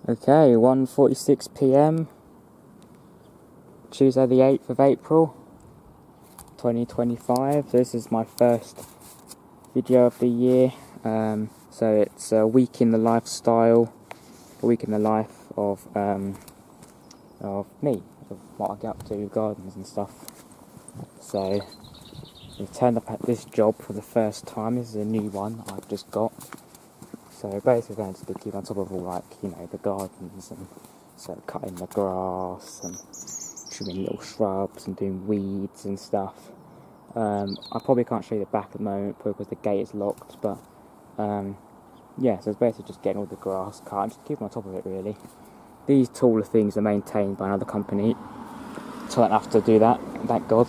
Okay, 1:46 PM, Tuesday the 8th of April, 2025. This is my first video of the year. So it's a week in the lifestyle, a week in the life of me, of what I get up to, gardens and stuff. So I've turned up at this job for the first time. This is a new one I've just got. So basically going to be keeping on top of all, like, you know, the gardens, and so cutting the grass and trimming little shrubs and doing weeds and stuff. I probably can't show you the back at the moment because the gate is locked, but yeah, so it's basically just getting all the grass cut and just keeping on top of it, really. These taller things are maintained by another company, so I don't have to do that, thank God.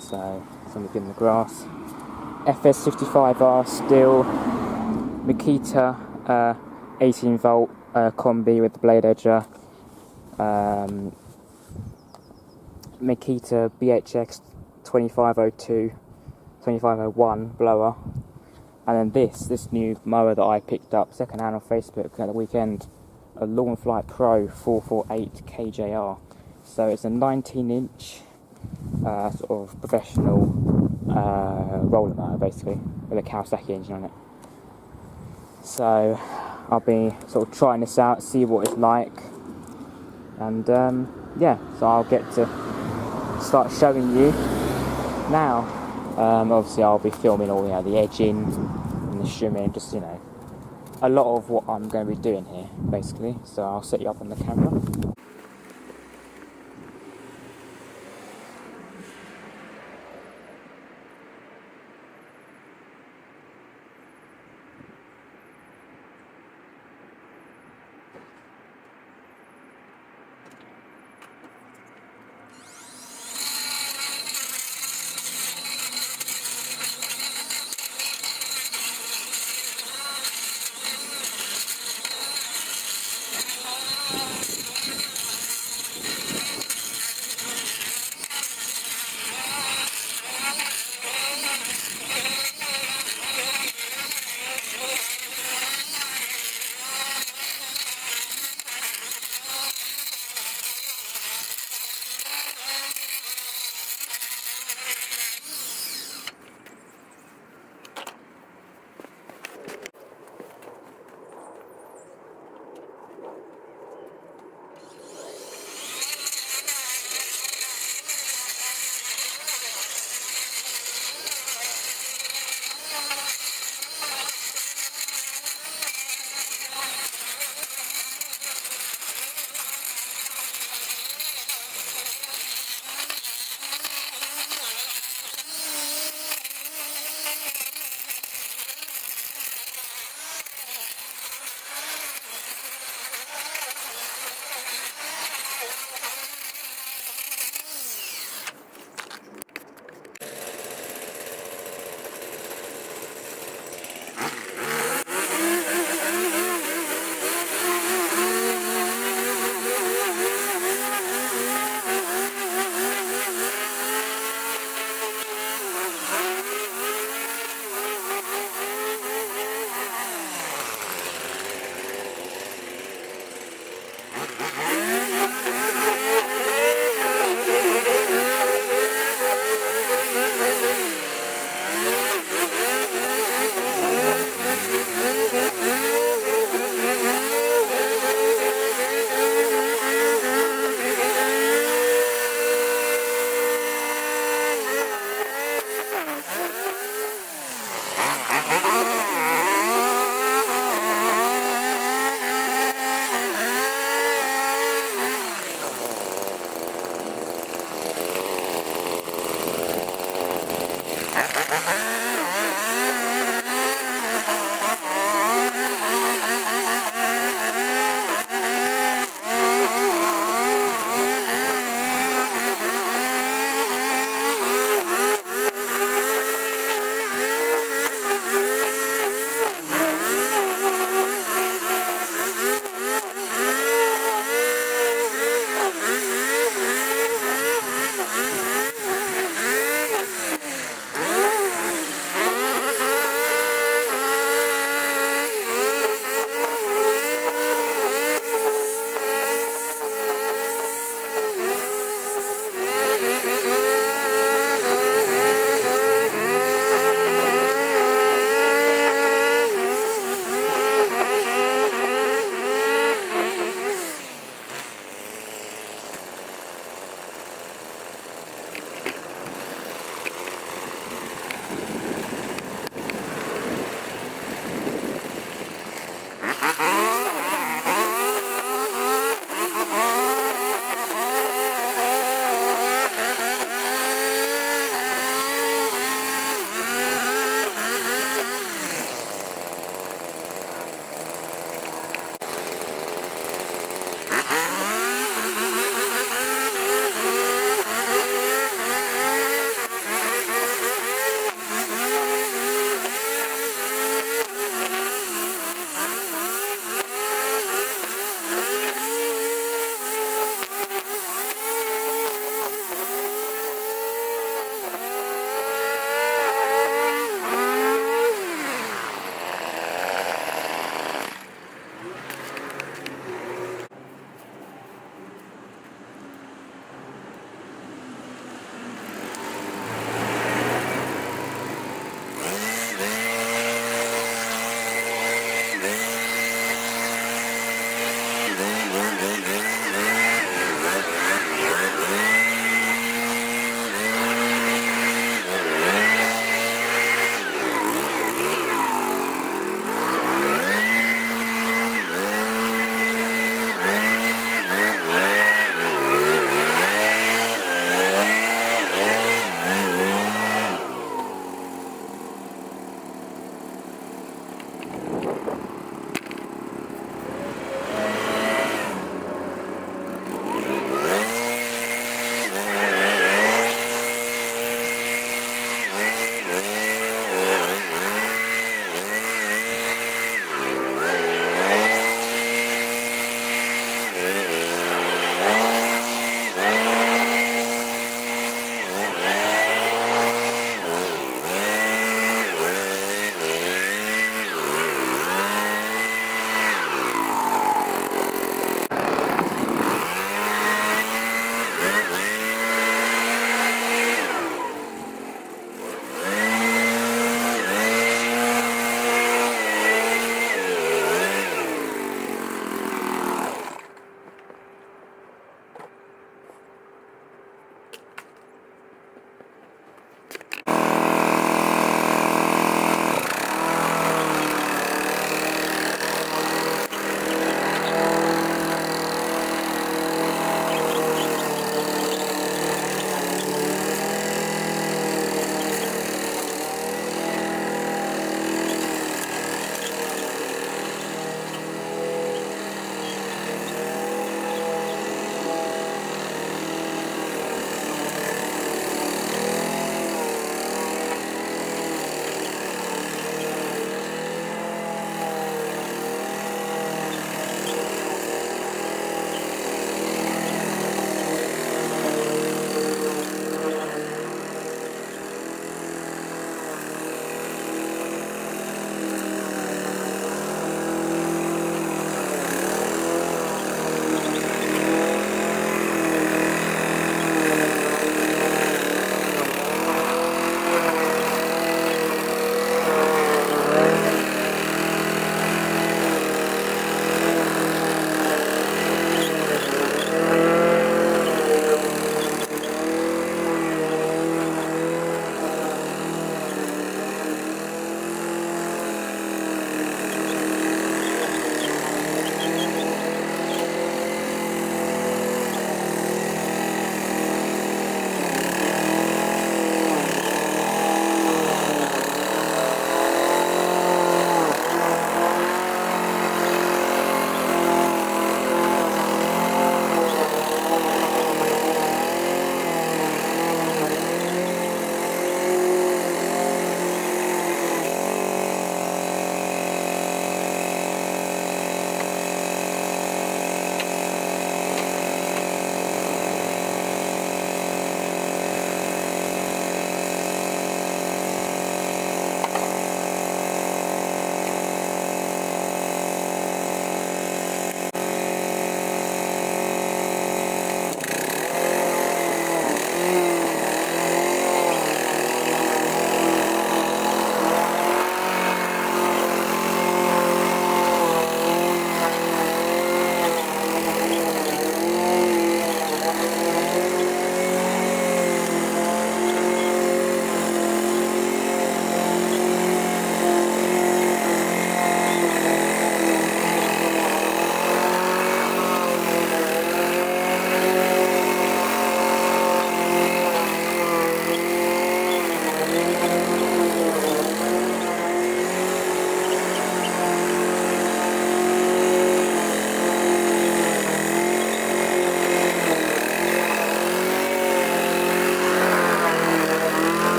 So I'm getting the grass. FS55r Stihl, Makita 18V combi with the blade edger, Makita BHX2501 blower, and then this new mower that I picked up second hand on Facebook at the weekend, a Lawnflite Pro 448 kJr. So it's a 19-inch sort of professional roller mower, basically, with a Kawasaki engine on it. So I'll be sort of trying this out, see what it's like, and yeah, so I'll get to start showing you now. Obviously I'll be filming all, you know, the edging and the shimming, just, you know, a lot of what I'm going to be doing here, basically. So I'll set you up on the camera.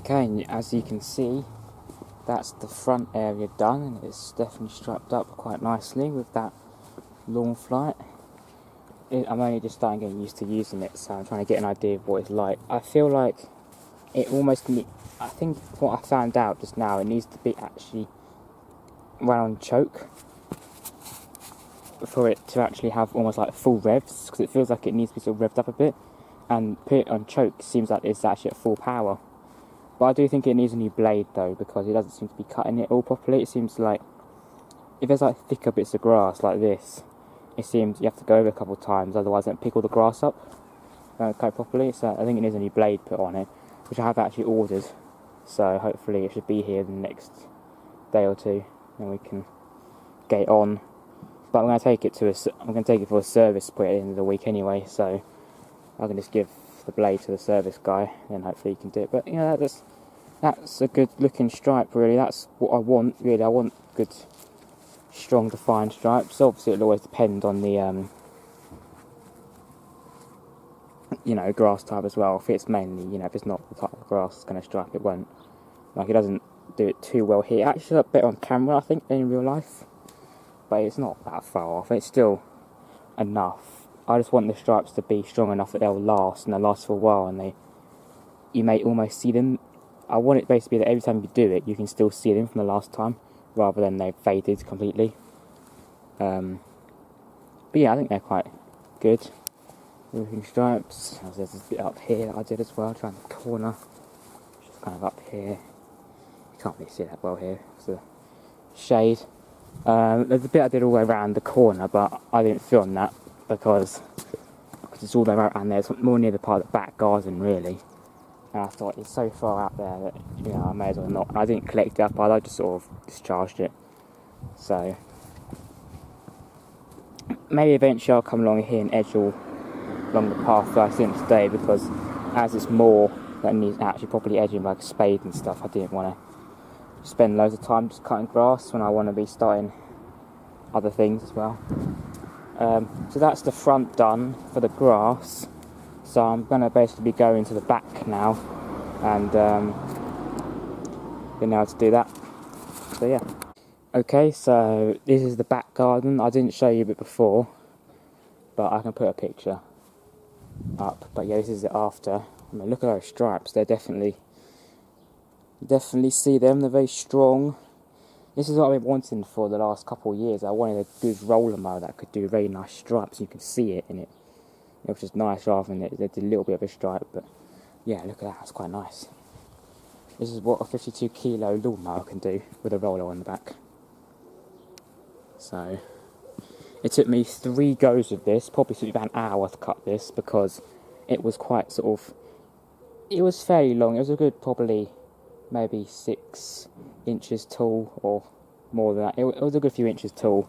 Okay, and as you can see, that's the front area done, and it's definitely striped up quite nicely with that Lawnflite. I'm only just starting getting used to using it, so I'm trying to get an idea of what it's like. I feel like it almost I think what I found out just now, it needs to be actually run on choke for it to actually have almost like full revs, because it feels like it needs to be sort of revved up a bit, and put it on choke seems like it's actually at full power. But I do think it needs a new blade though, because it doesn't seem to be cutting it all properly. It seems like if there's like thicker bits of grass like this, it seems you have to go over a couple of times, otherwise it won't pick all the grass up, don't cut properly. So I think it needs a new blade put on it, which I have actually ordered. So hopefully it should be here in the next day or two, and we can get it on. But I'm going to take it for a service at the end of the week anyway, so I can just give the blade to the service guy, and hopefully he can do it. But you know, that's a good looking stripe really. That's what I want really. I want good, strong, defined stripes. Obviously it'll always depend on the you know, grass type as well. If it's mainly, you know, if it's not the type of grass that's going to stripe, it won't. Like, it doesn't do it too well here. It actually looks better on camera, I think, than in real life. But it's not that far off. It's still enough. I just want the stripes to be strong enough that they'll last, and they'll last for a while, and you may almost see them. I want it basically that every time you do it, you can still see them from the last time, rather than they've faded completely. But yeah, I think they're quite good looking stripes. There's this bit up here that I did as well, trying the corner, which is kind of up here. You can't really see that well here, it's a shade. There's a bit I did all the way around the corner, but I didn't film that because it's all the way around, and there's more near the part of the back garden really. And I thought it's so far out there that, you know, I may as well not. And I didn't collect it up, I just sort of discharged it. So maybe eventually I'll come along here and edge all along the path that I seen today, because as it's more that needs actually properly edging, like a spade and stuff, I didn't want to spend loads of time just cutting grass when I want to be starting other things as well. So that's the front done for the grass. So I'm going to basically be going to the back now and being able to do that. So yeah. Okay, so this is the back garden. I didn't show you a bit before, but I can put a picture up. But yeah, this is it after. I mean, look at those stripes. They're definitely see them. They're very strong. This is what I've been wanting for the last couple of years. I wanted a good roller mower that could do very nice stripes. You can see it in it, which is nice rather than there's a little bit of a stripe. But yeah, look at that. That's quite nice. This is what a 52 kilo lawnmower can do with a roller on the back. So it took me 3 goes of this. Probably took me about an hour to cut this, because it was quite sort of, it was fairly long. It was a good probably maybe 6 inches tall, or more than that. It was a good few inches tall,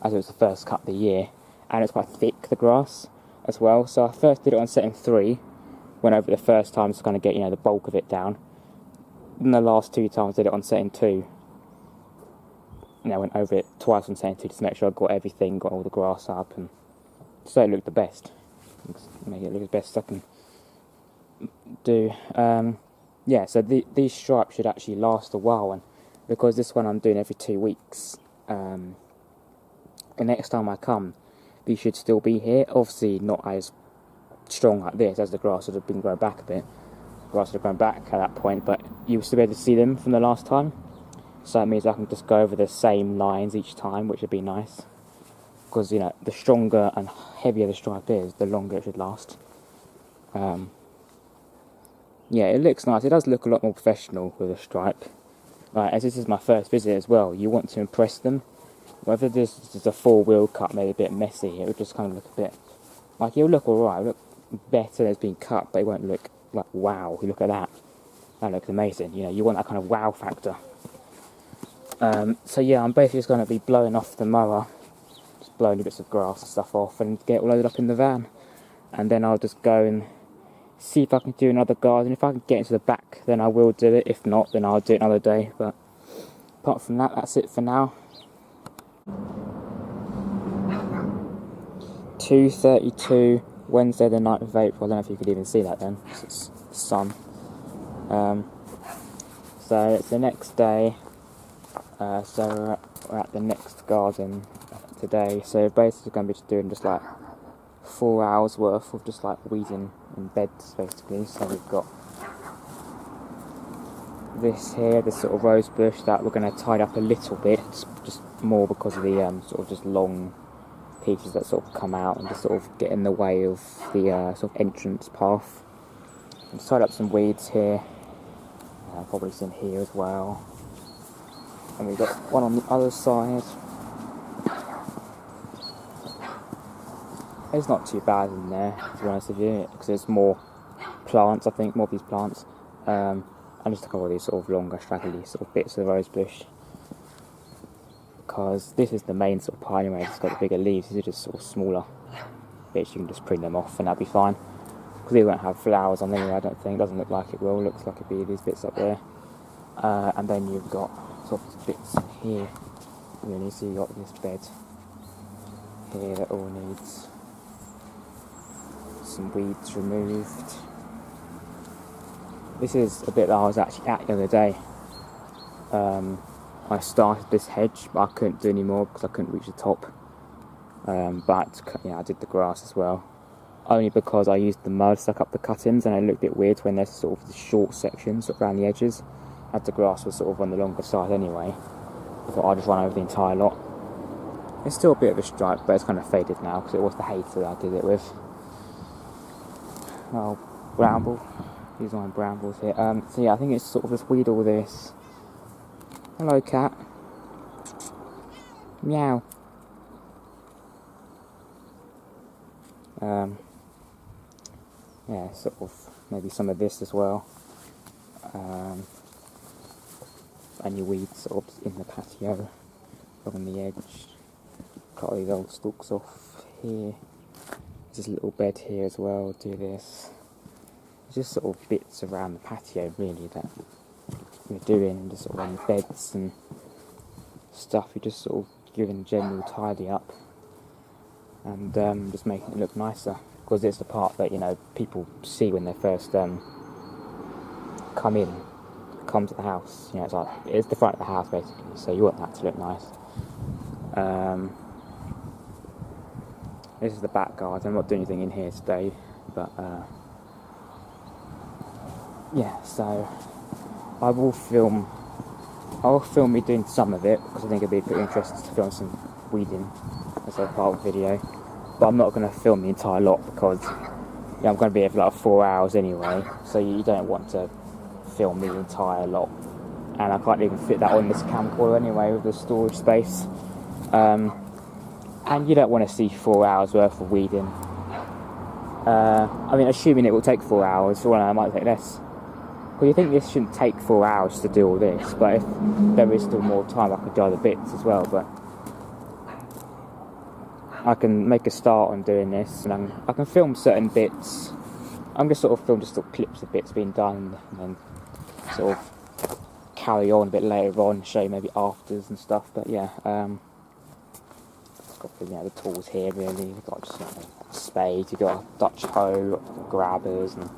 as it was the first cut of the year, and it's quite thick, the grass as well. So I first did it on setting 3, went over the first time to kind of get, you know, the bulk of it down. And the last 2 times I did it on setting 2. And I went over it twice on setting 2 to make sure I got everything, got all the grass up, and so it looked the best. Make it look as best I can do. Yeah, so these stripes should actually last a while, and because this one I'm doing every 2 weeks, the next time I come, these should still be here. Obviously not as strong like this, as the grass would have been growing back a bit. The grass would have grown back at that point, but you'll still be able to see them from the last time. So that means I can just go over the same lines each time, which would be nice. Because, you know, the stronger and heavier the stripe is, the longer it should last. Yeah, it looks nice. It does look a lot more professional with a stripe. Like, as this is my first visit as well, you want to impress them. Whether this is a 4-wheel cut, maybe a bit messy, it would just kind of look a bit, like, it'll look alright, it'll look better than it's been cut, but it won't look like, wow, you look at that. That looks amazing. You know, you want that kind of wow factor. So yeah, I'm basically just going to be blowing off the mower, just blowing the bits of grass and stuff off, and get it all loaded up in the van. And then I'll just go and see if I can do another garden. If I can get into the back, then I will do it. If not, then I'll do it another day. But apart from that, that's it for now. 2:32, Wednesday the 9th of April. I don't know if you could even see that then, 'cause it's the sun. so it's the next day. So we're at the next garden today. So basically going to be just doing just like 4 hours worth of just like weeding in beds basically. So we've got this here, this sort of rose bush that we're going to tidy up a little bit, just more because of the sort of just long pieces that sort of come out and just sort of get in the way of the sort of entrance path. And tied up some weeds here, probably some here as well, and we've got one on the other side. It's not too bad in there, to be honest with you, because there's more plants, I think, more of these plants. And just a couple of these sort of longer, straggly sort of bits of the rose bush. Because this is the main sort of part anyway, it's got the bigger leaves. These are just sort of smaller bits, you can just prune them off and that'll be fine. Because they won't have flowers on anyway, I don't think. It doesn't look like it will, it looks like it'll be these bits up there. And then you've got sort of bits here, really, so you've got this bed here that all needs some weeds removed. This is a bit that I was actually at the other day. I started this hedge, but I couldn't do any more because I couldn't reach the top. But yeah, I did the grass as well. Only because I used the mud, stuck up the cuttings, and it looked a bit weird when there's sort of the short sections sort of around the edges. As the grass was sort of on the longer side anyway. I thought I'd just run over the entire lot. It's still a bit of a stripe, but it's kind of faded now because it was the hater that I did it with. Oh, bramble. These are my brambles here. So yeah, I think it's sort of just weed all this. Hello, cat. Meow. Yeah, sort of maybe some of this as well. And your weeds sort of in the patio, along the edge. Cut all these old stalks off here. There's a little bed here as well. Do this. Just sort of bits around the patio really that you're doing, just sort of on the beds and stuff. You're just sort of giving a general tidy up and just making it look nicer, because it's the part that, you know, people see when they first come to the house. You know, it's like, it's the front of the house basically, so you want that to look nice. This is the back garden. I'm not doing anything in here today, but yeah, so I'll film me doing some of it, because I think it'd be pretty interesting to film some weeding as a part of the video. But I'm not going to film the entire lot because, yeah, I'm going to be here for like 4 hours anyway, so you don't want to film the entire lot. And I can't even fit that on this camcorder anyway with the storage space. And you don't want to see 4 hours worth of weeding. I mean, assuming it will take 4 hours, well, it might take less. Well, you think this shouldn't take 4 hours to do all this, but if there is still more time, I could do other bits as well. But I can make a start on doing this, and I can film certain bits. I'm just sort of film just sort of clips of bits being done, and then sort of carry on a bit later on, show you maybe afters and stuff. But yeah, it's got the, you know, the tools here really. We've got just, you know, a spade, you've got a Dutch hoe, grabbers, and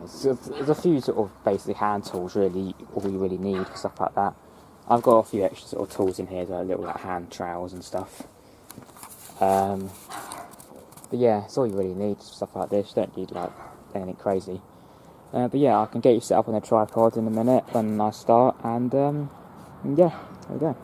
there's a few sort of basic hand tools really, all you really need for stuff like that. I've got a few extra sort of tools in here, so little like hand trowels and stuff. But yeah, it's all you really need for stuff like this. You don't need like anything crazy. But yeah, I can get you set up on a tripod in a minute when I start, and yeah, there we go.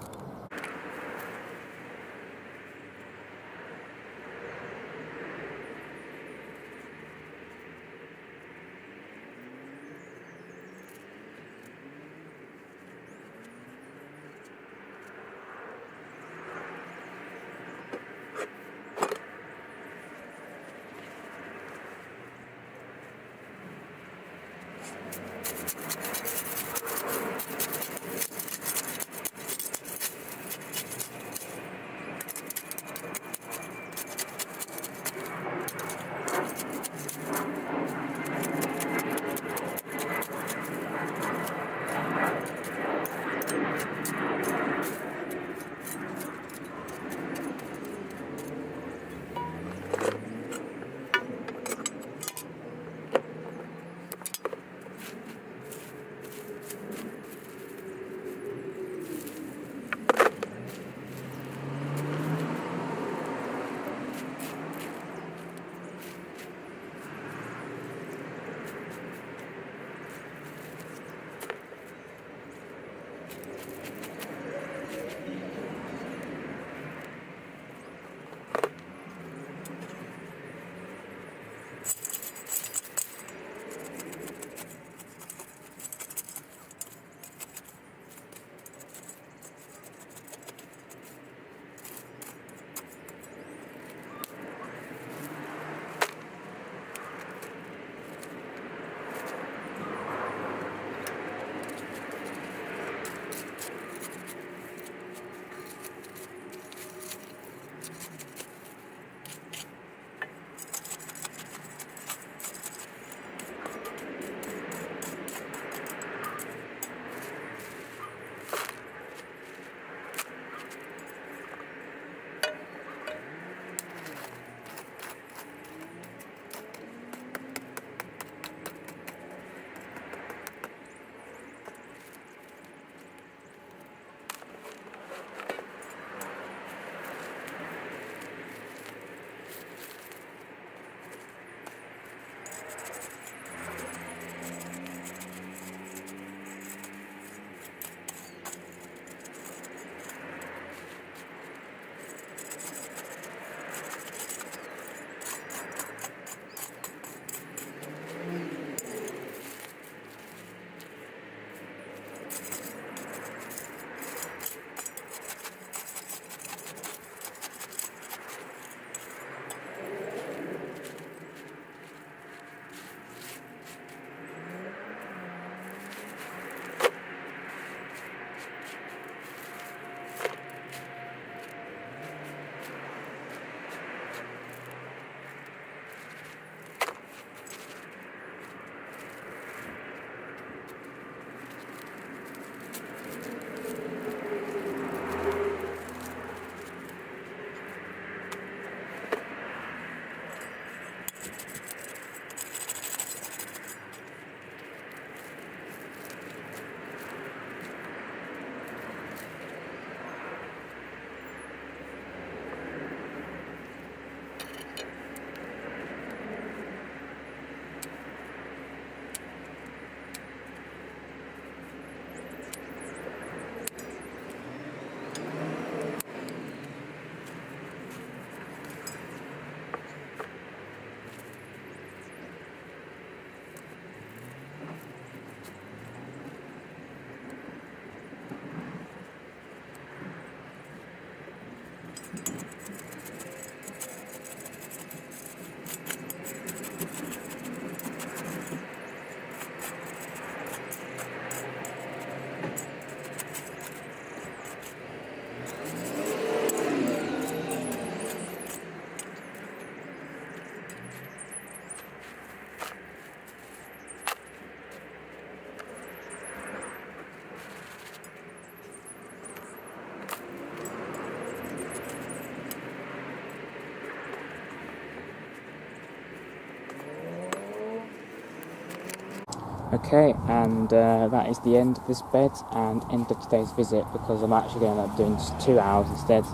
Okay, and that is the end of this bed and end of today's visit, because I'm actually going to end up doing just 2 hours instead.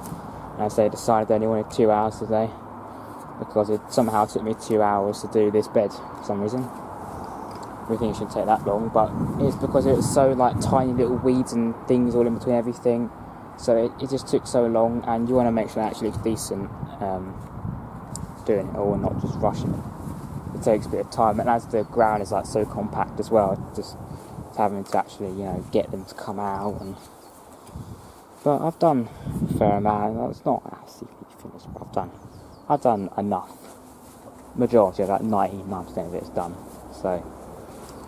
And I decided I only wanted 2 hours today because it somehow took me 2 hours to do this bed for some reason. We think it shouldn't take that long, but it's because it was so like tiny little weeds and things all in between everything, so it just took so long, and you want to make sure it actually looks decent doing it all and not just rushing it. It takes a bit of time, and as the ground is like so compact as well, just having to actually, you know, get them to come out. And but I've done a fair amount. It's not absolutely finished, but I've done enough. Majority of that, 99% of it is done. So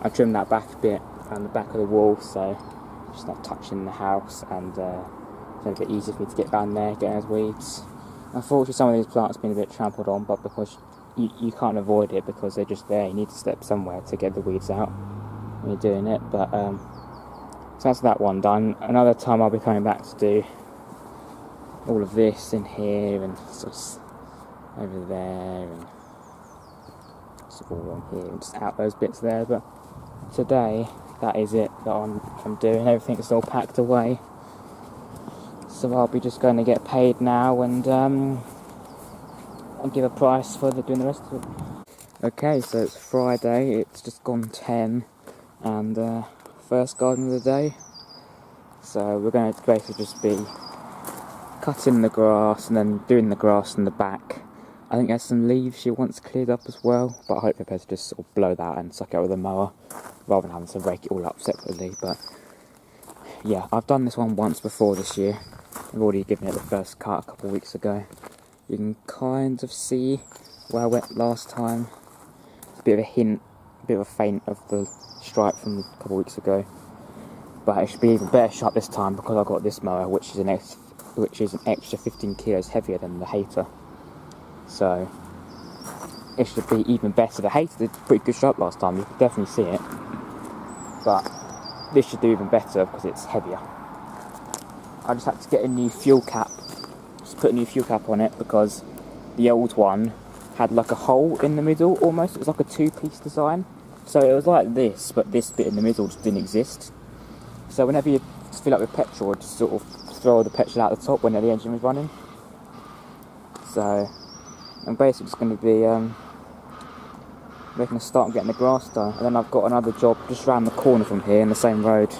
I trimmed that back a bit around the back of the wall, so just not touching the house, and it's a bit easier for me to get down there, get those weeds. Unfortunately, some of these plants have been a bit trampled on, but because you can't avoid it because they're just there. You need to step somewhere to get the weeds out when you're doing it. But so that's that one done. Another time I'll be coming back to do all of this in here and sort of over there and sort of all on here and just out those bits there. But today that is it that I'm doing. Everything's all packed away. So I'll be just going to get paid now and give a price for doing the rest of it. Okay, so it's Friday, it's just gone 10, and first garden of the day. So we're going to basically just be cutting the grass and then doing the grass in the back. I think there's some leaves she wants cleared up as well, but I hope they're to just sort of blow that and suck it out with a mower rather than having to rake it all up separately. But yeah, I've done this one once before this year. I've already given it the first cut a couple of weeks ago. You can kind of see where I went last time. It's a bit of a hint, a bit of a feint of the stripe from a couple of weeks ago. But it should be even better shot this time because I've got this mower, which is an extra 15 kilos heavier than the Hater. So it should be even better. The Hater did a pretty good shot last time, you could definitely see it. But this should do even better because it's heavier. I just had to get a new fuel cap. Just put a new fuel cap on it because the old one had like a hole in the middle almost. It was like a two-piece design. So it was like this, but this bit in the middle just didn't exist. So whenever you fill up with petrol, just sort of throw the petrol out the top when the engine was running. So I'm basically just going to be making a start and getting the grass done. And then I've got another job just round the corner from here in the same road.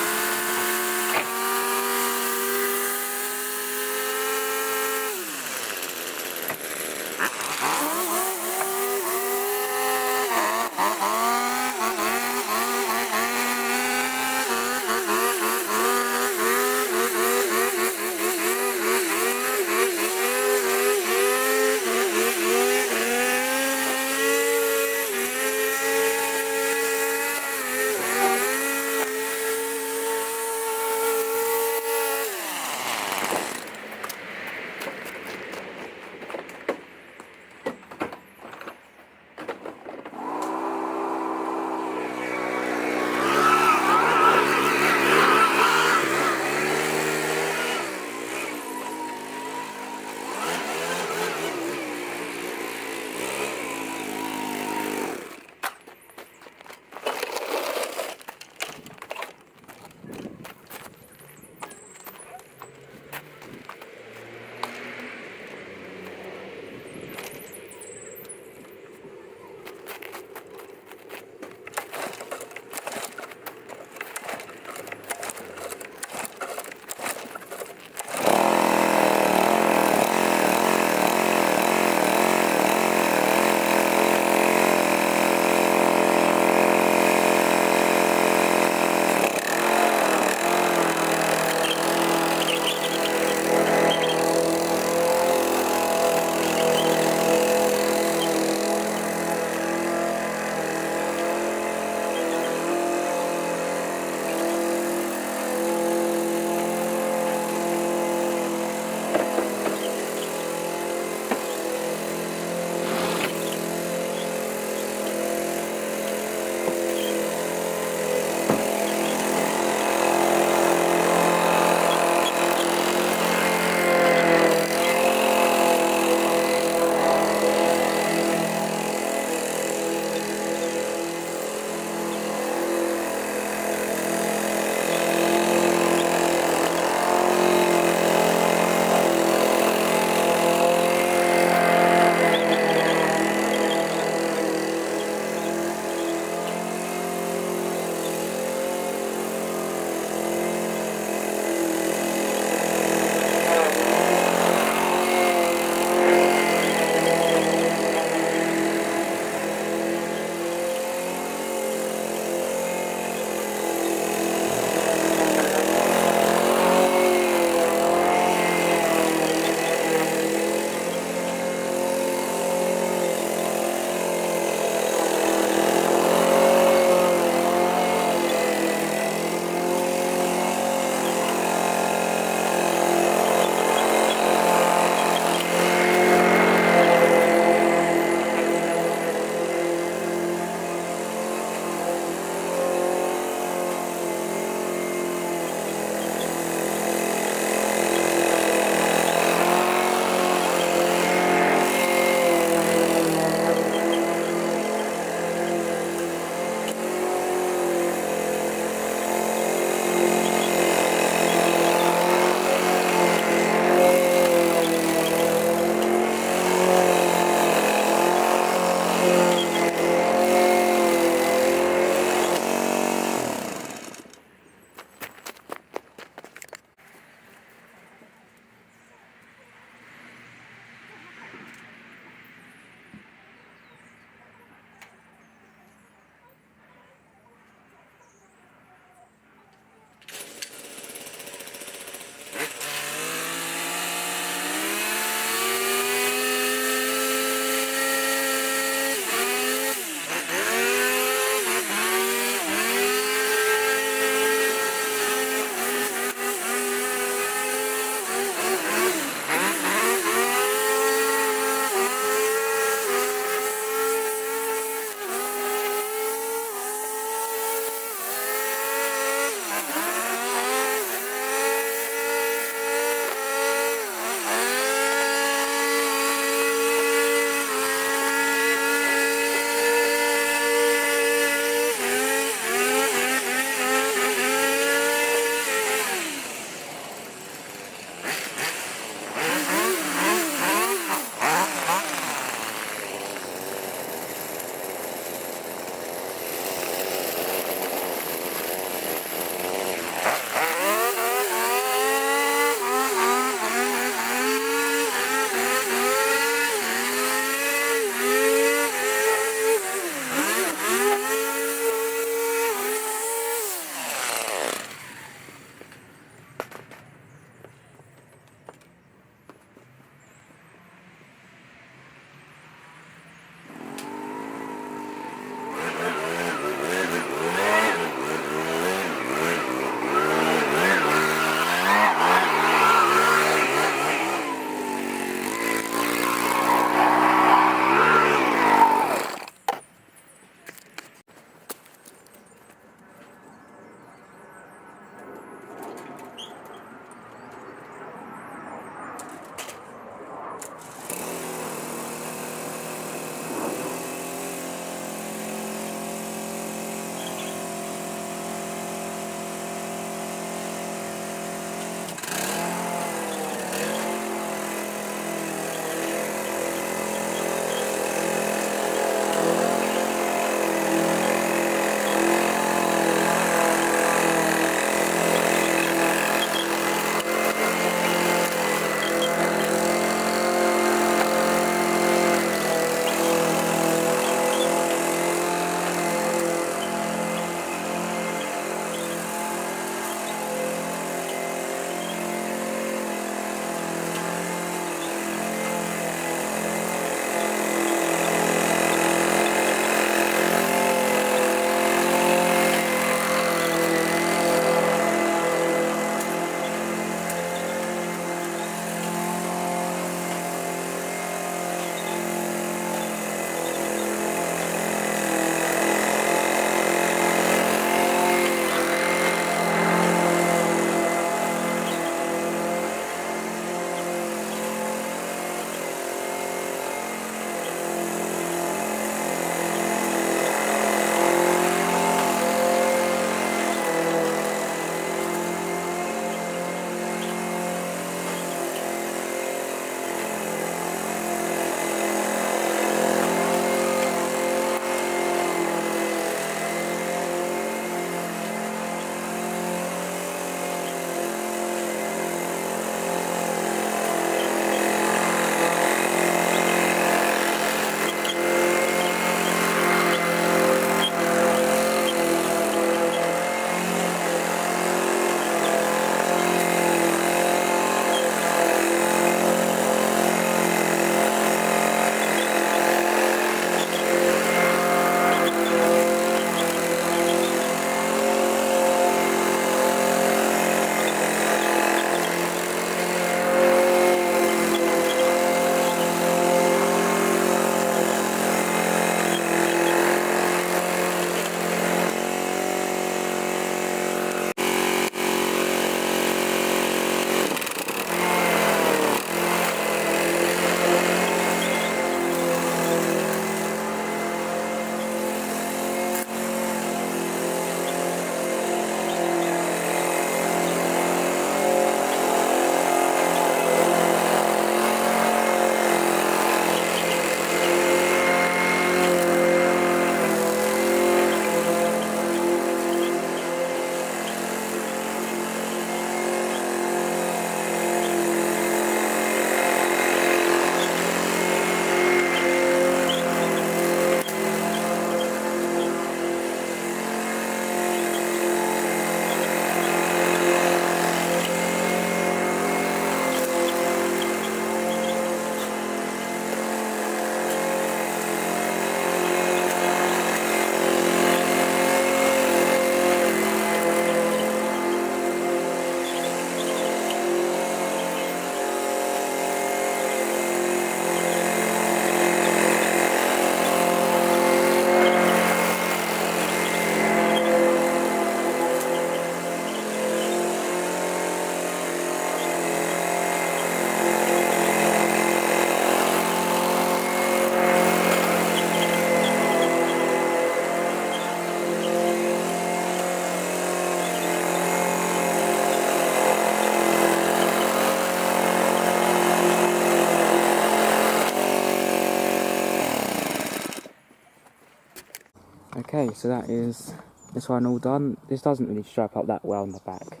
Okay, so that is this one all done. This doesn't really stripe up that well on the back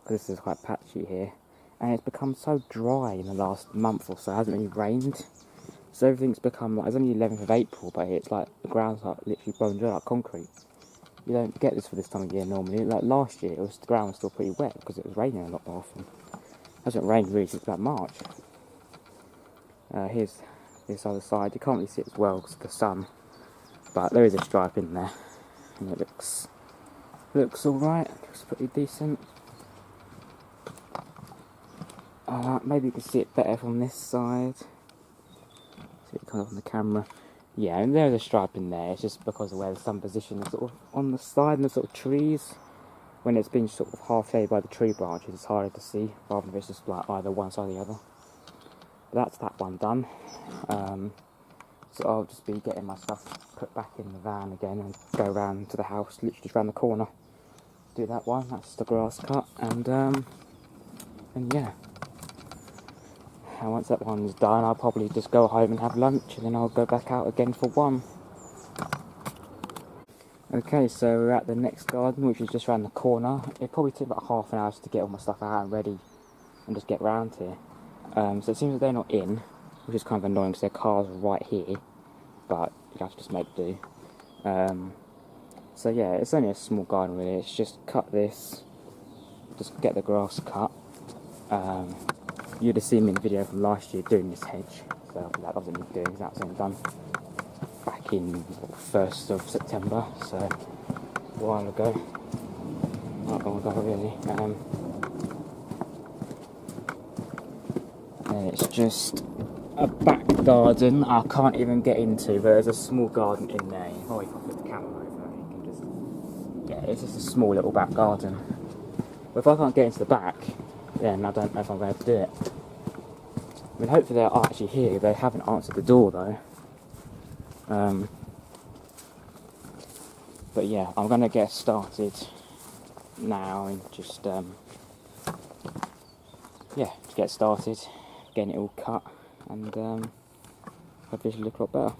because this is quite patchy here, and it's become so dry in the last month or so. It hasn't really rained, so everything's become like, it's only 11th of April, but it's like the ground's like literally bone dry like concrete. You don't get this for this time of year normally. Like last year, the ground was still pretty wet because it was raining a lot more often. It hasn't rained really since about March. Here's this other side. You can't really see it as well because of the sun, but there is a stripe in there, and it looks alright. Looks pretty decent. Maybe you can see it better from this side. See it kind of on the camera. Yeah, and there's a stripe in there. It's just because of where the sun position is sort of on the side and the sort of trees. When it's been sort of half shaded by the tree branches, it's harder to see, rather than if it's just like either one side or the other. But that's that one done. So I'll just be getting my stuff put back in the van again and go around to the house, literally just around the corner. Do that one. That's the grass cut, and yeah. And once that one's done, I'll probably just go home and have lunch, and then I'll go back out again for one. Okay, so we're at the next garden, which is just around the corner. It probably took about half an hour to get all my stuff out and ready and just get round here. So it seems that they're not in, which is kind of annoying because their cars are right here, but you have to just make do. So yeah, it's only a small garden really. It's just cut this, just get the grass cut. You'd have seen me in the video from last year doing this hedge, so that wasn't me doing, that was only done back in 1st of September, so a while ago. Not long ago really. And it's just a back garden I can't even get into, but there's a small garden in there. Oh, if I put the camera over, you can just... Yeah, it's just a small little back garden. But if I can't get into the back, then I don't know if I'm going to do it. I mean, hopefully they're actually here. They haven't answered the door though. But yeah, I'm going to get started now and just, yeah, to get started, getting it all cut, and hopefully it'll look a lot better.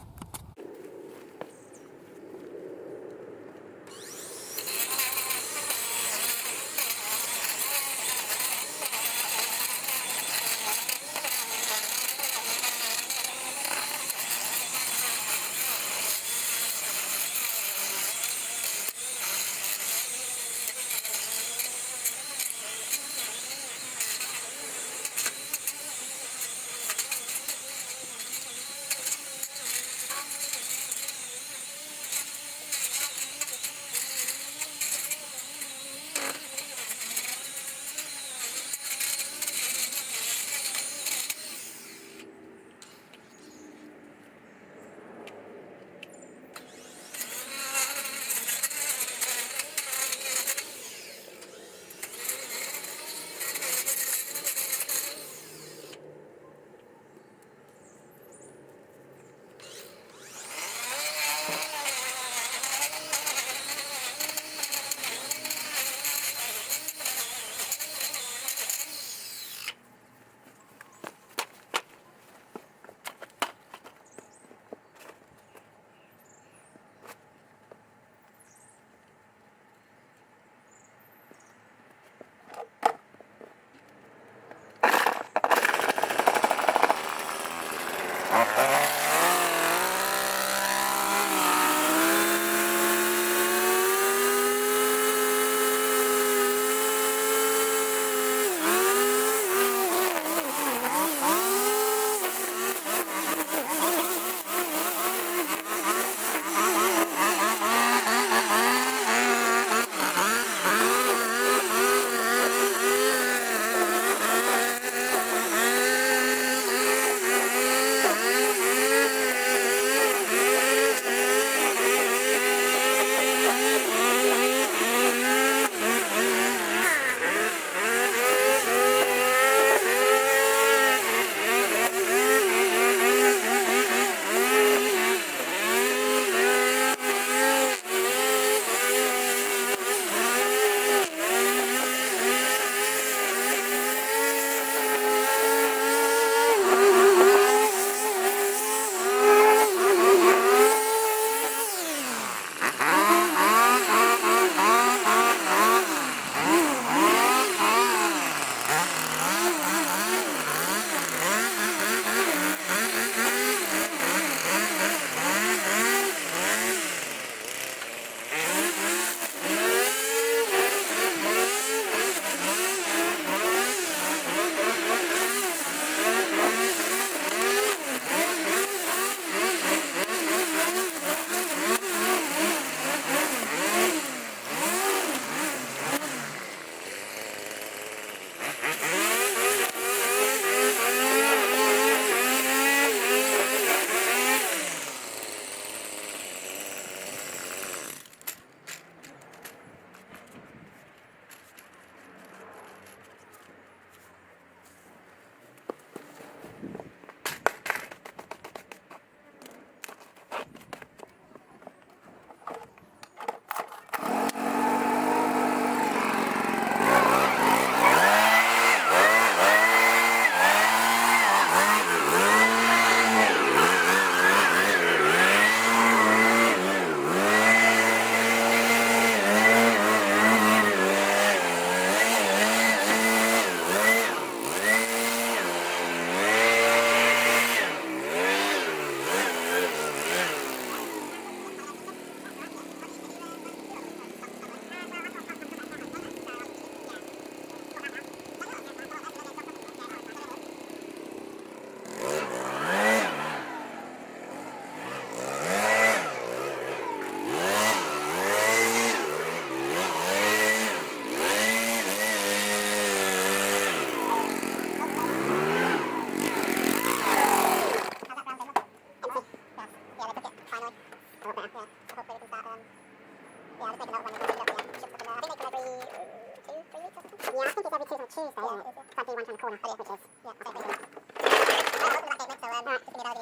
Tuesday, isn't it? So I do one from the corner, which is, yeah, I'll take it. Alright, just give me a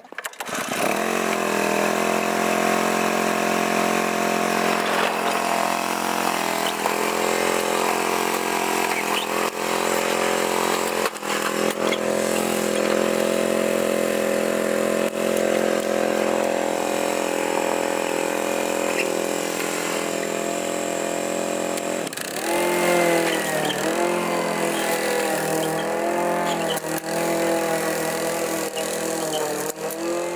load.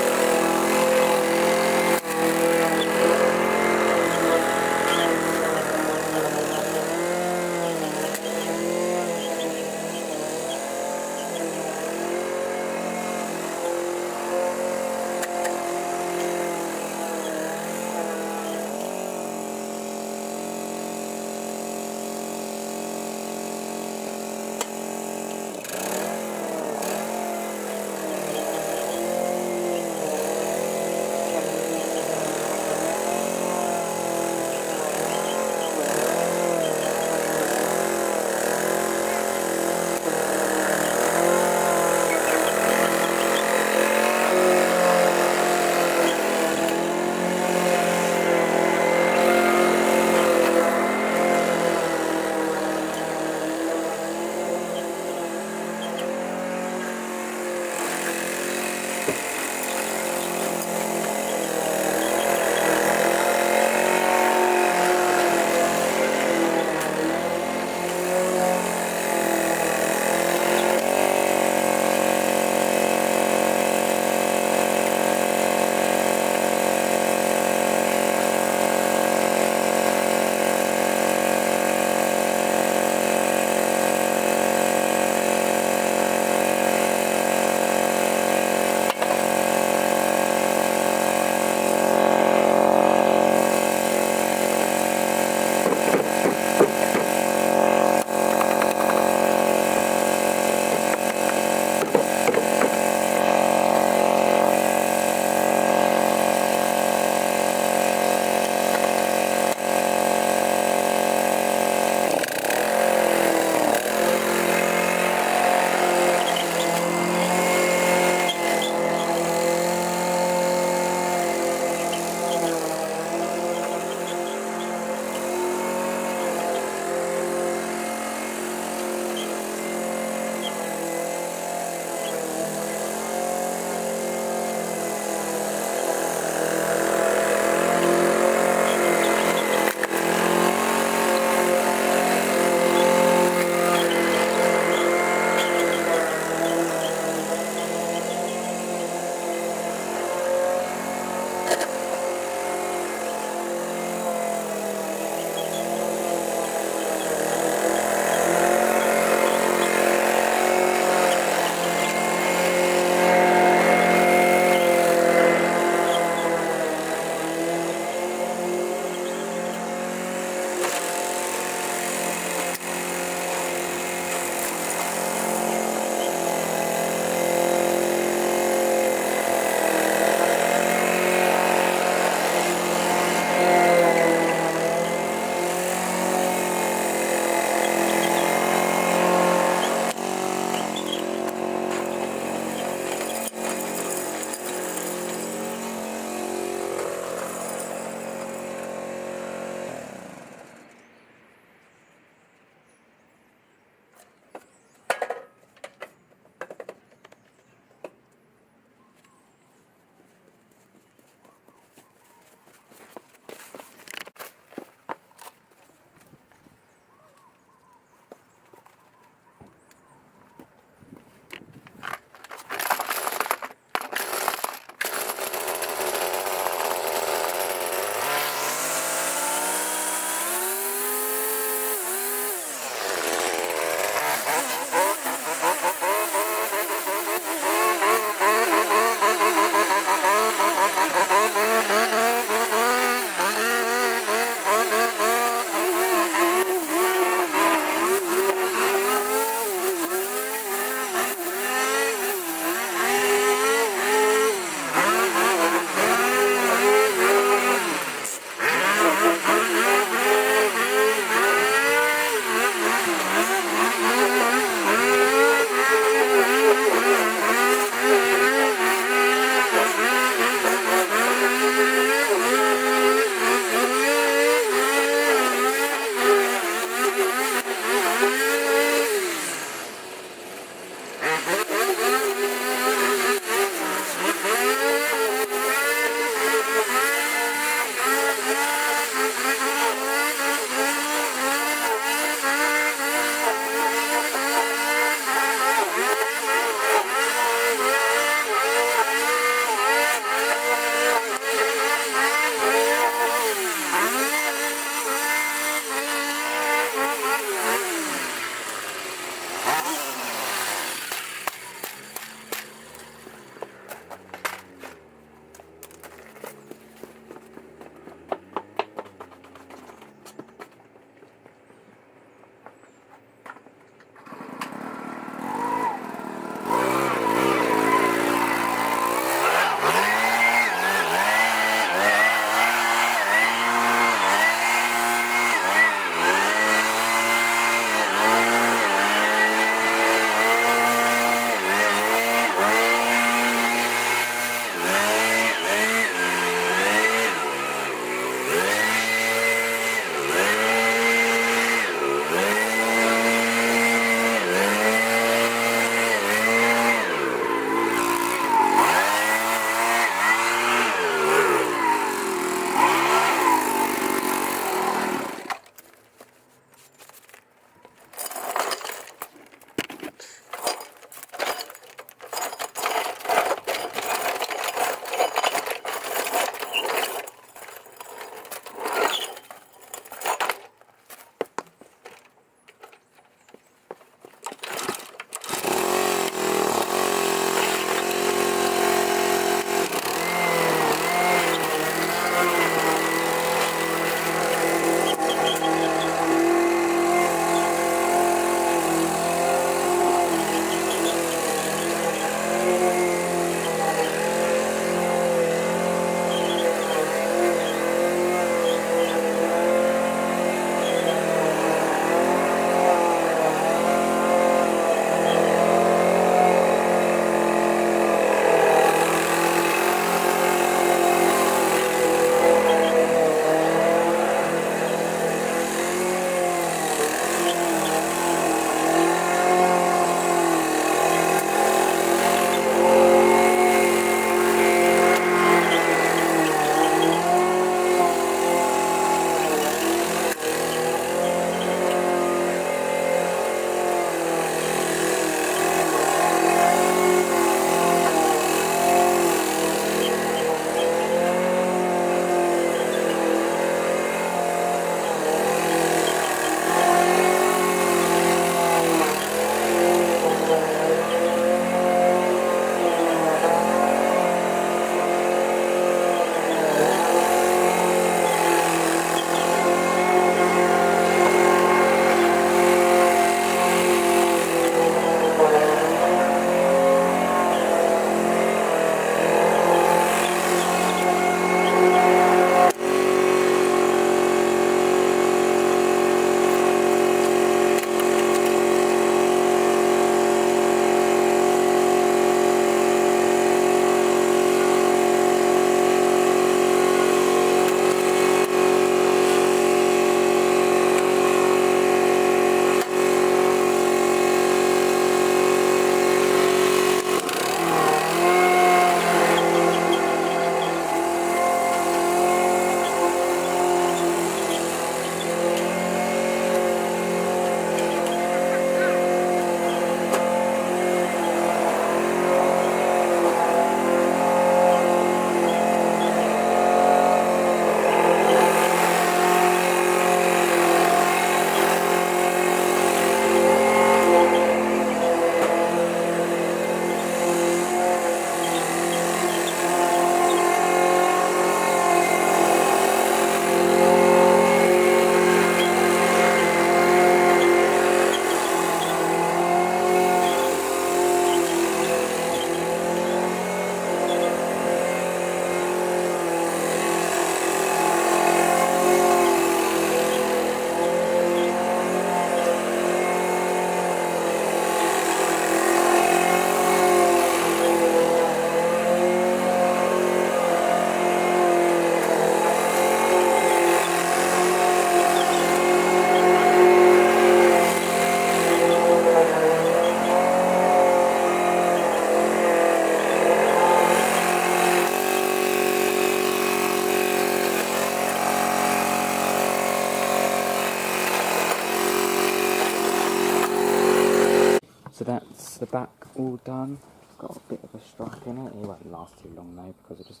So that's the back all done. Got a bit of a stripe in it. It won't last too long though, because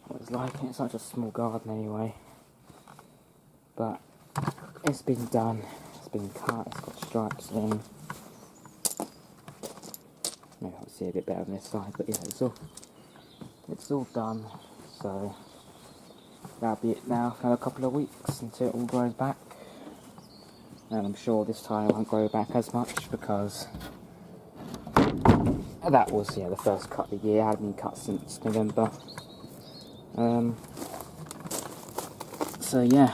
I was liking it. It's such a small garden anyway. But it's been done. It's been cut. It's got stripes in. Maybe I'll see a bit better on this side, but yeah, it's all done. So that'll be it now for another couple of weeks until it all grows back. And I'm sure this time it won't grow back as much, because that was the first cut of the year. I hadn't been cut since November. So yeah,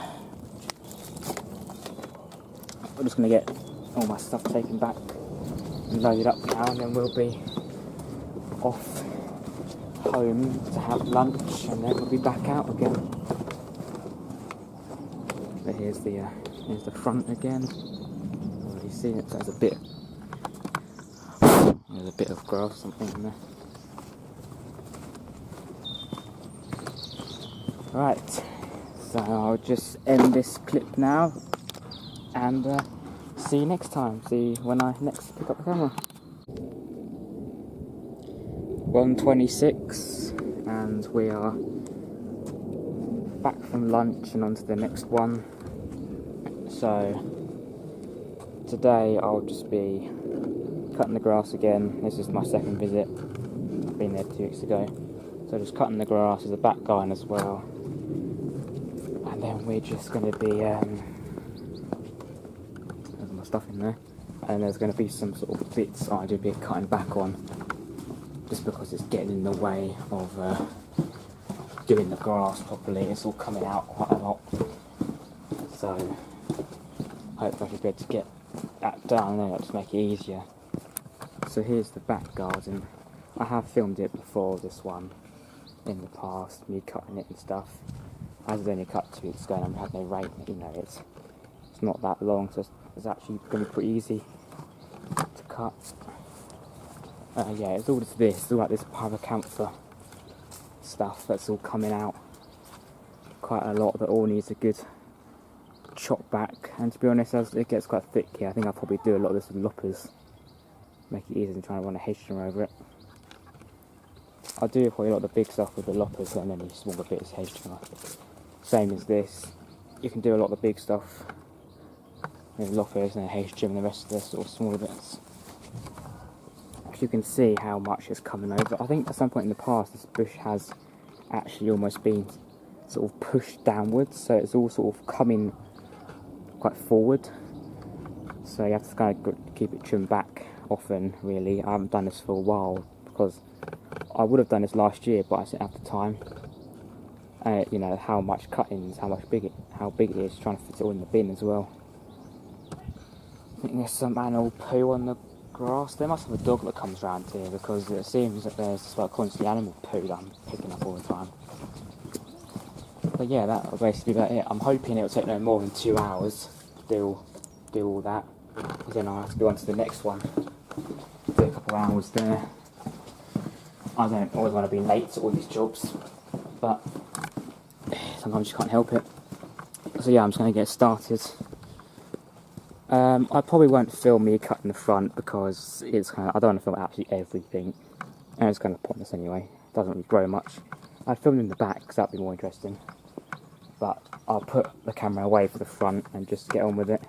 I'm just going to get all my stuff taken back and loaded up now, and then we'll be off home to have lunch, and then we'll be back out again. But here's the front again. Already seen it. So there's a bit of grass, something in there. Right, so I'll just end this clip now, and see you next time. See you when I next pick up the camera. 1:26, and we are back from lunch and on to the next one. So today I'll just be cutting the grass again. This is my second visit. I've been there 2 weeks ago. So just cutting the grass. There's a back garden as well. And then we're just going to be, there's my stuff in there. And there's going to be some sort of bits I do be cutting back on, just because it's getting in the way of doing the grass properly. It's all coming out quite a lot. So hopefully I should be able to get that done, and then it'll just make it easier. So here's the back garden. I have filmed it before, this one, in the past, me cutting it and stuff. As it's only cut 2 weeks ago and I've had no rain, it's not that long, so it's actually going to be pretty easy to cut. Yeah, it's all just this, it's all like this pyracantha stuff that's all coming out quite a lot, that all needs a good chop back. And to be honest, as it gets quite thick here, I think I'll probably do a lot of this with loppers, make it easier than trying to run a hedge trimmer over it. I'll do probably a lot of the big stuff with the loppers, and then the smaller bits hedge trimmer. Same as this, you can do a lot of the big stuff with loppers and a hedge trim, and the rest of the sort of smaller bits. You can see how much is coming over. I think at some point in the past this bush has actually almost been sort of pushed downwards, so it's all sort of coming quite forward. So you have to kind of keep it trimmed back often, really. I haven't done this for a while, because I would have done this last year, but I didn't have the time. You know, how much cuttings, how big it is, trying to fit it all in the bin as well. I think there's some animal poo on the grass. There must have a dog that comes around here, because it seems that there's just like constantly animal poo that I'm picking up all the time. But yeah, that'll basically be about it. I'm hoping it'll take no more than 2 hours to do all that. Then I'll have to go on to the next one. Do a couple of hours there. I don't always want to be late to all these jobs, but sometimes you can't help it. So yeah, I'm just going to get started. I probably won't film me cutting the front, because it's kind of, I don't want to film absolutely everything, and it's kind of pointless anyway. It doesn't really grow much. I'd film in the back, because that'd be more interesting. But I'll put the camera away for the front and just get on with it.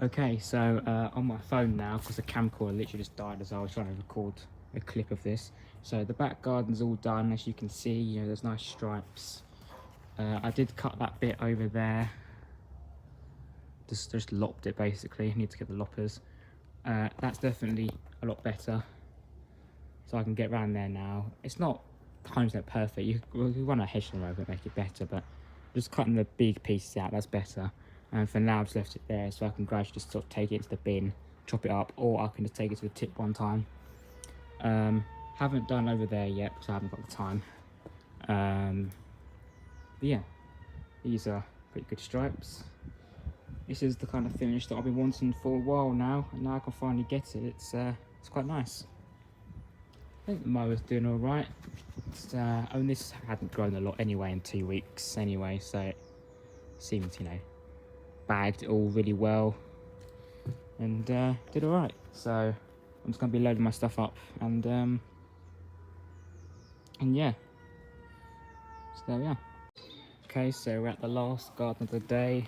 Okay, so on my phone now, because the camcorder literally just died as I was trying to record a clip of this. So the back garden's all done, as you can see. You know, there's nice stripes. I did cut that bit over there. Just lopped it basically. I need to get the loppers. That's definitely a lot better. So I can get around there now. It's not 100% perfect. You run a hedge row and make it better, but just cutting the big pieces out, that's better. And for now, I've just left it there so I can gradually just sort of take it into the bin, chop it up, or I can just take it to the tip one time. Haven't done over there yet because I haven't got the time. But yeah, these are pretty good stripes. This is the kind of finish that I've been wanting for a while now, and now I can finally get it. It's quite nice. I think the mower's doing all right. I mean, this hadn't grown a lot anyway in 2 weeks anyway, so it seems, you know, bagged it all really well and did all right. So I'm just gonna be loading my stuff up and yeah. So there we are. Okay, so we're at the last garden of the day.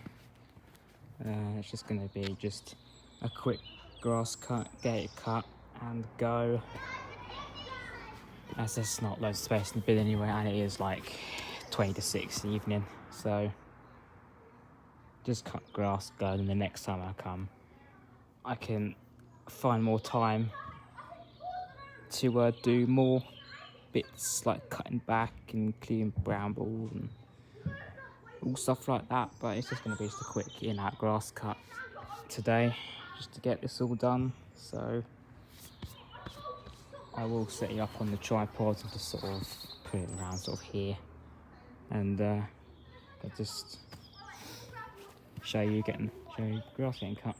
It's just gonna be just a quick grass cut, get it cut and go. As there's not loads of space in the bin anyway, and it is like 20 to 6 in the evening, so just cut grass, go, and the next time I come I can find more time to do more bits like cutting back and cleaning brambles and all stuff like that. But it's just going to be just a quick in-out grass cut today just to get this all done. So I will set it up on the tripod and just sort of put it around sort of here, and I'll just show you grass getting cut.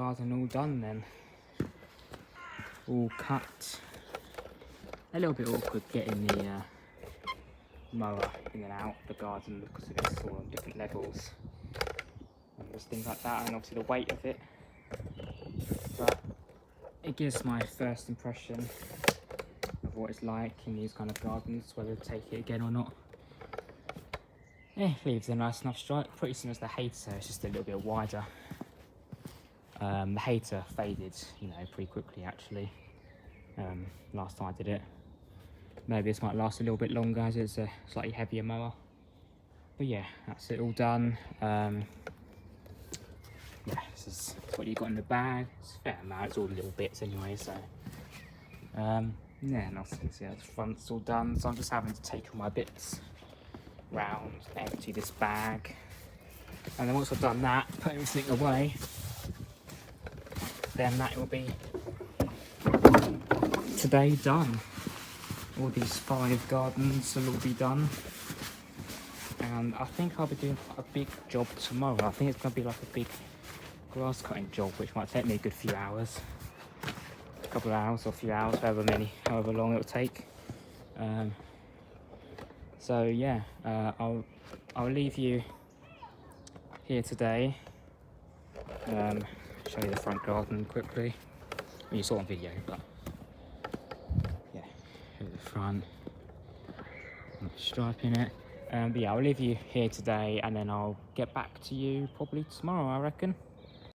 garden all done then. All cut. A little bit awkward getting the mower in and out the garden because it's all on different levels and just things like that, and obviously the weight of it. But it gives my first impression of what it's like in these kind of gardens, whether to take it again or not. Yeah, leaves a nice enough stripe, pretty similar to the hater, it's just a little bit wider. The hater faded, you know, pretty quickly actually. Last time I did it. Maybe this might last a little bit longer as it's a slightly heavier mower. But yeah, that's it all done. Yeah, this is what you got in the bag. It's a fair amount, it's all little bits anyway, so. Yeah, and I'll see how the front's all done. So I'm just having to take all my bits round, empty this bag. And then once I've done that, put everything away, then that will be today done. All these 5 gardens will all be done, and I think I'll be doing a big job tomorrow. I think it's going to be like a big grass cutting job, which might take me a good few hours, a couple of hours or a few hours, however long it'll take. So yeah, I'll leave you here today. Show you the front garden quickly. Well, you saw it on video, but yeah, here's the front. Stripe in it. But yeah, I'll leave you here today, and then I'll get back to you probably tomorrow, I reckon.